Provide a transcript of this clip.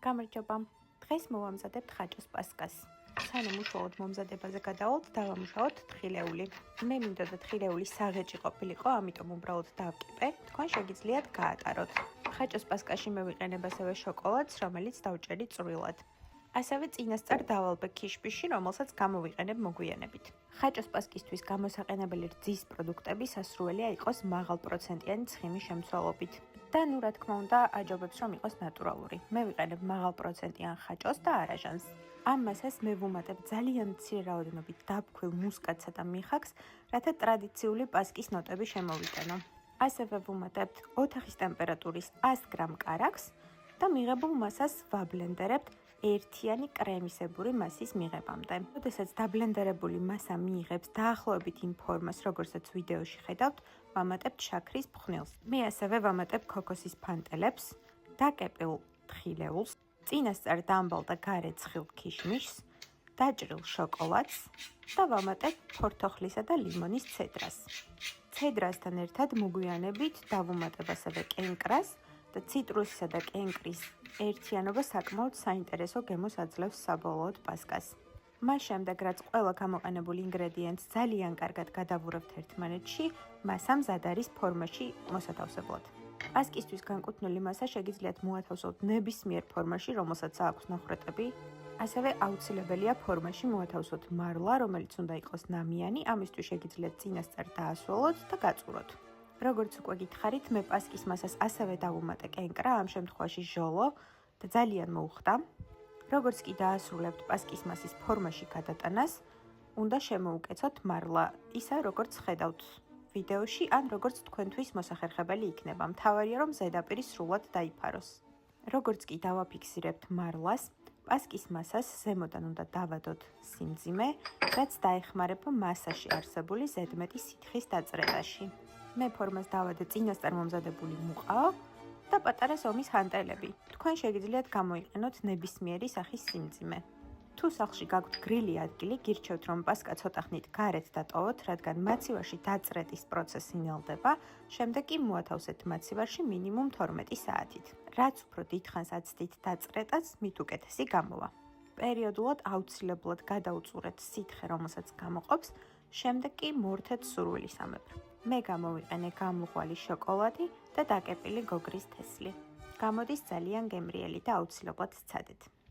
გამარჯობა. დღეს მოვამზადებთ ხაჭოს პასკას. სანამ უშუალოდ მომზადებაზე გადავალთ, დავამუშავოთ თხილეული. მე მინდოდა თხილეული საღეჭი ყოფილიყო, ამიტომ უბრალოდ დავკიპე. თქვენ შეგიძლიათ გაატაროთ. ხაჭოს პასკაში მე ვიყენებ ასევე შოკოლადს, რომელიც დავჭერი წვრილად. ასევე წინასწარ დავალბე ქიშბიში, რომელსაც გამოვიყენებ მოგვიანებით. ხაჭოს პასკისთვის გამოსაყენებელი რძის პროდუქტები სასურველია იყოს მაღალპროცენტიანი ცხიმის შემცველობით. და ნუ რა თქმა უნდა, აჯობებს რომ იყოს ნატურალური. მე ვიყენებ მაღალპროცენტიან ხაჭოს და არაჟანს. ამ მასას მე ვუმატებ ძალიან მცირე რაოდენობით დაბქვილ მუსკატსა და მიხაკს, რათა ტრადიციული პასკის ნოტები შემოვიტანო. ასევე ვუმატებთ ოთახის ტემპერატურის 100 გრამ კარაქს და მიღებულ მასას ვაბლენდერებთ ერთიანი კრემისებური მასის მიღებამდე. როდესაც დაბლენდერებული მასა მიიღებს დაახლოებით იმ ფორმას, როგორცაც ვიდეოში ხედავთ, ვამატებთ შაქრის ფხვნილს. მე ასევე ვამატებ ქოქოსის ფანტელებს, დაკეპილ თხილეულს, წინასწარ დამბალ და გარე ცხილ ქიშმიშს, დაჭრილ შოკოლადს და ვამატებ ფორთოხლისა და ლიმონის ცედრას. ცედრასთან ერთად მოგვიანებით დავუმატებ ასევე კენკრას და ციტრუსისა და კენკრის ერთიანობა საკმაოდ საინტერესო გემოს აძლევს საბოლოოდ პასკას. მას შემდეგ, რაც ყველა გამოყენებულ ინგრედიენტს ძალიან კარგად გადავურებთ ერთმანეთში, მასა მზად არის ფორმაში მოსათავსებლად. პასკისთვის განკუთვნილი მასა შეგიძლიათ მოათავსოთ ნებისმიერ ფორმაში, რომელსაც აქვს ნახრეტები. ასევე აუცილებელია ფორმაში მოათავსოთ მარლა, რომელიც უნდა იყოს ნამიანი, ამისთვის შეგიძლიათ წინასწარ დაასვოლოთ და გაწუროთ. როგორც უკვე გითხარით, მე პასკის მასას ასევე დავუმატე კენკრა, ამ შემთხვევაში ჟოლო და ძალიან მოუხდა. როგორც კი დაასრულებთ პასკის მასის ფორმაში გადატანას, უნდა შემოუკეცოთ მარლა, ისე როგორც ხედავთ ვიდეოში, ან როგორც თქვენთვის მოსახერხებელი იქნება. მთავარია, რომ ზედაპირი სრულად დაიფაროს. როგორც კი დავაფიქსირებთ მარლას, პასკის მასას ზემოდან უნდა დავადოთ სიმძიმე, რაც დაეხმარება მასაში არსებული ზედმეტი სითხის დაწრებაში. მე ფორმას დავადე წინასწარ მომზადებული მუყა და პატარა ზომის ჰანტელები. თქვენ შეგიძლიათ გამოიყენოთ ნებისმიერი სახის სიმძიმე. თუ სახლში გაქვთ გრილი ადგილი, გირჩევთ რომ პასკა ცოტა ხნით გარეთ დატოვოთ, რადგან მაცივარში დაწრეტის პროცესი ნელდება, შემდეგ კი მოათავსეთ მაცივარში მინიმუმ 12 საათით. რაც უფრო დიდხანს აცდით დაწრეტას, მით უკეთესი გამოვა. პერიოდულად აუცილებლად გადაუწურეთ სითხე, რომელსაც გამოყოფს, შემდეგ კი მორთეთ სურვილის ამებრ. მე გამოვიყენე გამლღვალი შოკოლადი და დაკეპილი გოგრის თესლი. გამოდის ძალიან გემრიელი და აუცილებლად სცადეთ.